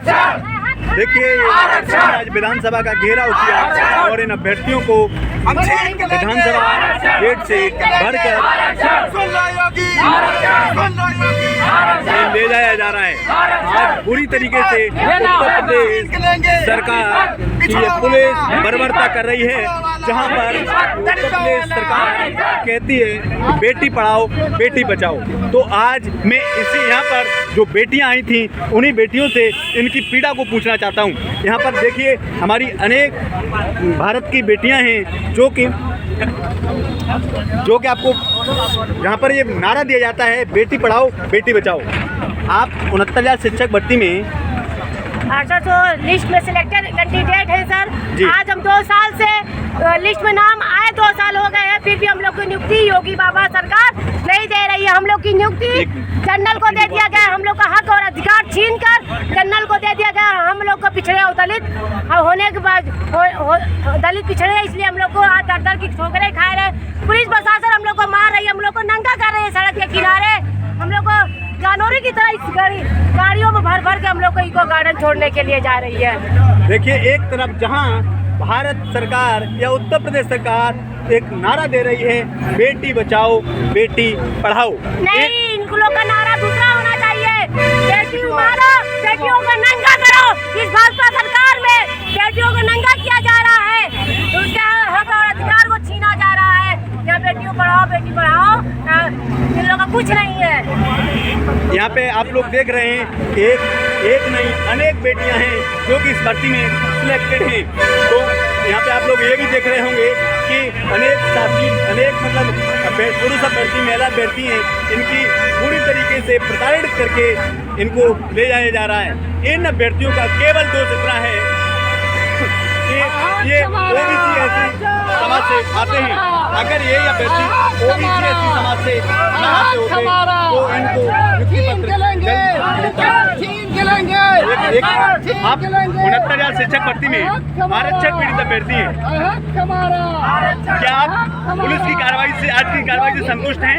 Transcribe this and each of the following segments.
देखिए आज विधानसभा का घेराव किया और इन अभ्यर्थियों को विधानसभा गेट से भरकर ले जाया जा रहा है। आज बुरी तरीके से उत्तर प्रदेश सरकार की ये पुलिस बर्बरता कर रही है, जहां पर उत्तर प्रदेश सरकार कहती है बेटी पढ़ाओ बेटी बचाओ। तो आज मैं इसे यहाँ पर जो बेटियां आई थी उन्हीं बेटियों से इनकी पीड़ा को पूछना चाहता हूँ। यहाँ पर देखिए हमारी अनेक भारत की बेटियां हैं जो कि आपको यहाँ पर ये नारा दिया जाता है बेटी पढ़ाओ बेटी बचाओ। आप 69,000 शिक्षक भर्ती में सर तो लिस्ट में सिलेक्टेड कैंडिडेट है सर। आज हम 2 साल से लिस्ट में नाम आए, 2 साल हो गए हैं, फिर भी हम लोग की नियुक्ति योगी बाबा सरकार नहीं दे रही है। हम लोग की नियुक्ति जनरल को दे दिया गया, हम लोग का हक और अधिकार छीन कर जनरल को दे दिया गया। हम लोग को पिछड़े और दलित होने के बाद दलित पिछड़े, इसलिए हम लोग को आज दर की ठोकरें खा रहे हैं। पुलिस प्रशासन हम लोग को मार रही है, हम लोग को नंगा कर रहे हैं सड़क के किनारे। हम लोग को जानवरों की तरह इस गाड़ियों में भर भर के हम लोग को इको गार्डन छोड़ने के लिए जा रही है। देखिए एक तरफ जहां भारत सरकार या उत्तर प्रदेश सरकार एक नारा दे रही है बेटी बचाओ बेटी पढ़ाओ, नहीं इन लोग का नारा दूसरा होना चाहिए। बेटी मारो, बेटियों को नंगा करो। इस भाजपा सरकार में बेटियों को नंगा किया जा रहा है, उनके हक और अधिकार को छीना जा रहा है। या बेटियों पढ़ाओ बेटी पढ़ाओ, इन लोगों का कुछ नहीं है। यहाँ पे आप लोग देख रहे हैं एक नहीं अनेक बेटियां हैं जो कि इस भर्ती में सिलेक्टेड हैं। तो यहाँ पे आप लोग ये भी देख रहे होंगे कि अनेक मतलब पुरुष अभ्यर्थी महिला अभ्यर्थी हैं, इनकी पूरी तरीके से प्रताड़ित करके इनको ले जाया जा रहा है। इन अभ्यर्थियों का केवल दोष इतना है कि ये ओबीसी ऐसी समाज से आते हैं। अगर ये अभ्यर्थी ओबीसी ऐसी समाज से न आते होते तो इनको आप 69,000 शिक्षक भर्ती में आरक्षक पीड़ित अभ्यर्थी हैं, क्या आप पुलिस की कार्रवाई से आज की कार्रवाई से संतुष्ट हैं?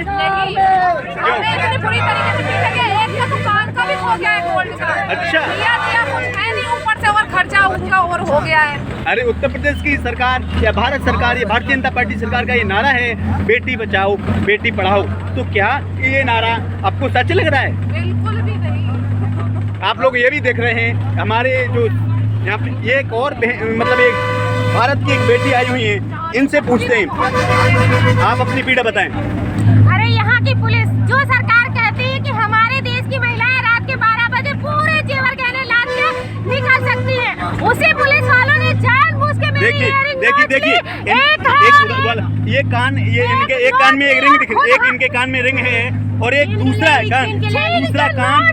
पूरी तरीके से एक दुकान का भी हो गया है गोल्ड का। अच्छा, कुछ है नहीं, ऊपर से और खर्चा उनका और हो गया है। अरे उत्तर प्रदेश की सरकार या भारत सरकार या भारतीय जनता पार्टी सरकार का ये नारा है बेटी बचाओ बेटी पढ़ाओ, तो क्या ये नारा आपको सच लग रहा है? बिल्कुल भी नहीं। आप लोग ये भी देख रहे हैं हमारे जो यहाँ पे एक और मतलब एक भारत की एक बेटी आई हुई है, इनसे पूछते हैं आप अपनी पीड़ा बताएं। अरे यहाँ की पुलिस जो सरकार कहती है कि हमारे देश की महिलाएं रात के 12 बजे पूरे जेवर गहने लाद के निकल सकती हैं, उसी पुलिस वालों ने जानबूझ के मेरी इयररिंग देखिए ये कान ये इनके एक कान में एक रिंग एक इनके कान में रिंग है और एक दूसरा कान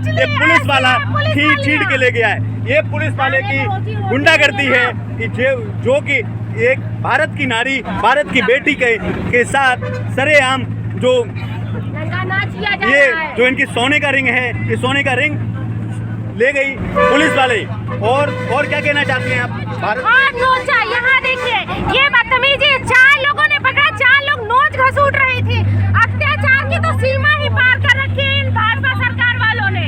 ये पुलिस वाला छीन के ले गया है। ये पुलिस वाले की गुंडागर्दी है कि जो कि एक भारत की नारी भारत की बेटी के साथ सरेआम जो ये जो इनकी सोने का रिंग है, ये सोने का रिंग ले गई पुलिस वाले। और क्या कहना चाहते हैं आप? भारत यहाँ देखिए ये बदतमीजी, 4 लोगों ने पकड़ा, 4 लोग नोच घसूट रहे थे। अत्याचार की तो सीमा ही पार कर रखी है इन भाजपा सरकार वालों ने।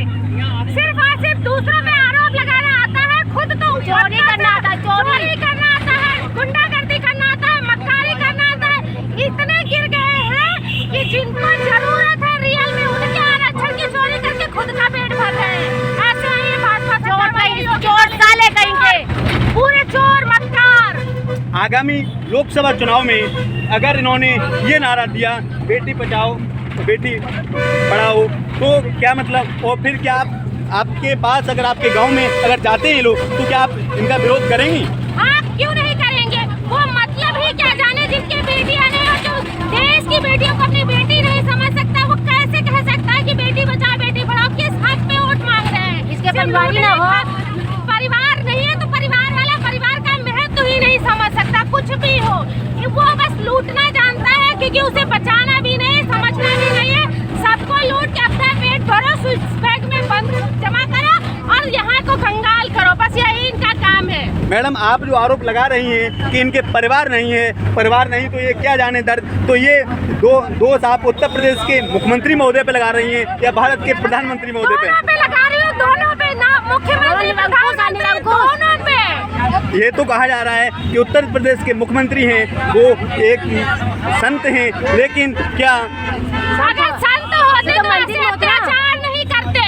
सिर्फ और सिर्फ दूसरों पे आरोप लगाना आता है, खुद तो चोरी करना आता है, गुंडागर्दी करना आता है, मक्कारी करना आता है। इतने गिर गए हैं कि जिनको जरूरत है रियल में उनके आरक्षण की चोरी करके खुद का पेट भर रहे हैं। ऐसे ही भाजपा चोर साले कहेंगे, पूरे चोर मक्कार। आगामी लोकसभा चुनाव में अगर इन्होंने ये नारा दिया बेटी बचाओ बेटी पढ़ाओ, तो क्या मतलब, और फिर क्या आपके पास अगर आपके गांव में अगर जाते हैं लोग तो क्या आप इनका विरोध करेंगी? हाँ, क्यों नहीं करेंगे। वो मतलब ही क्या जाने जिनकी बेटियां नहीं हो, जो देश की बेटियों को अपनी बेटी नहीं समझ सकता, वो कैसे कह सकता है कि बेटी बचाओ बेटी पढ़ाओ? किस हक पे वोट मांग रहे हैं? इसके परिवार ना हो, परिवार नहीं है तो परिवार वाला परिवार का महत्व ही नहीं समझ सकता। कुछ भी हो वो बस लूटना जानता है, क्योंकि उसे बचाना भी नहीं, समझना भी नहीं है। सबको लूट के अपना पेट भरो, स्विच बैग में बंद जमा करो और यहाँ को कंगाल करो, बस यही इनका काम है। मैडम आप जो आरोप लगा रही हैं कि इनके परिवार नहीं तो ये क्या जाने दर्द, तो ये दोष आप उत्तर प्रदेश के मुख्यमंत्री महोदय पे लगा रही हैं या भारत के प्रधानमंत्री महोदय पे? लगा रही हूँ, दोनों पे ना। मुख्यमंत्री ये तो कहा जा रहा है कि उत्तर प्रदेश के मुख्यमंत्री हैं वो एक संत हैं, लेकिन क्या अगर संत होते तो ऐसे अत्याचार नहीं करते।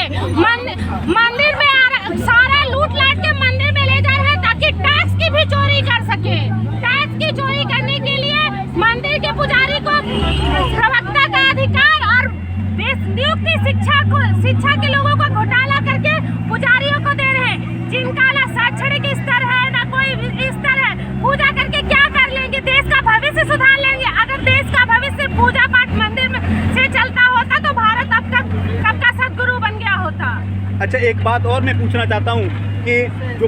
मंदिर में सारा लूट लाट के मंदिर में ले जा रहे हैं ताकि टैक्स की भी चोरी कर सके। टैक्स की चोरी करने के लिए मंदिर के पुजारी को प्रवक्ता का अधिकार और नियुक्ति शिक्षा के लोगों को घोटाला करके पुजारियों को दे रहे हैं, जिनका ना शैक्षणिक स्तर है ना कोई स्तर है। पूजा करके क्या कर लेंगे? देश का भविष्य सुधार लेंगे? अगर देश का भविष्य पूजा पाठ मंदिर में से चलता होता तो भारत अब तक कब का सदगुरु बन गया होता। अच्छा, एक बात और मैं पूछना चाहता हूँ कि जो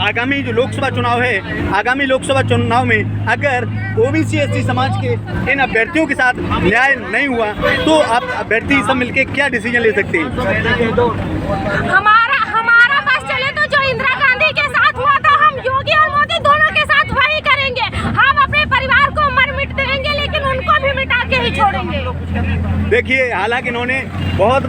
आगामी जो लोकसभा चुनाव है, आगामी लोकसभा चुनाव में अगर ओबीसी एससी समाज के इन अभ्यर्थियों के साथ न्याय नहीं हुआ तो आप अभ्यर्थी सब मिलके क्या डिसीजन ले सकते हैं? हमारा बस चले तो जो इंदिरा गांधी के साथ हुआ था, हम योगी और मोदी दोनों के साथ वही करेंगे। हम अपने परिवार को मर मिट देंगे, लेकिन उनको भी मिटा के ही छोड़ेंगे। देखिए, हालांकि इन्होंने बहुत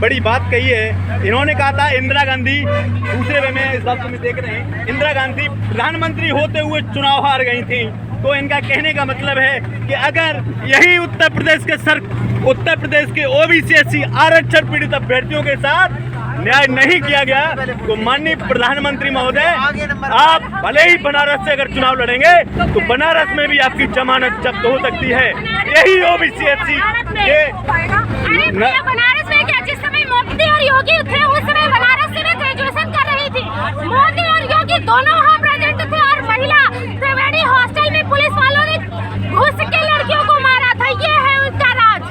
बड़ी बात कही है। इन्होंने कहा था इंदिरा गांधी, दूसरे वे में इस बात को देख रहे हैं, इंदिरा गांधी प्रधानमंत्री होते हुए चुनाव हार गई थी। तो इनका कहने का मतलब है कि अगर यही उत्तर प्रदेश के ओबीसी एससी आरक्षण पीड़ित अभ्यर्थियों के साथ न्याय नहीं किया गया तो माननीय प्रधानमंत्री महोदय, आप भले ही बनारस से अगर चुनाव लड़ेंगे तो बनारस में भी आपकी जमानत जब्त हो सकती है। यही ओबीसी एससी के बनारस में क्या, जिस समय मोदी और योगी थे उस समय बनारस से मैं ग्रेजुएशन कर रही थी। मोदी और योगी दोनों वहाँ प्रेजेंट थे और महिला त्रिवेणी हॉस्टल में पुलिस वालों ने घुस के लड़कियों को मारा था। ये है उनका राज।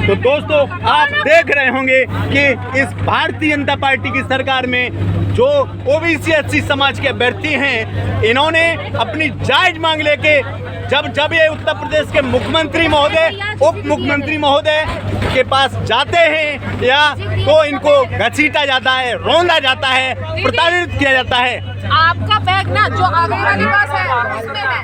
तो दोस्तों, आप देख रहे होंगे कि इस भारतीय जनता पार्टी की सरकार में जो ओबीसी एससी समाज के अभ्यर्थी हैं, इन्होंने अपनी जायज मांग लेके जब ये उत्तर प्रदेश के मुख्यमंत्री महोदय, उप मुख्यमंत्री महोदय के पास जाते हैं या तो इनको घसीटा जाता है, रौंदा जाता है, प्रताड़ित किया जाता है। आपका बैग ना जो आगे वाली बस है उसमें है।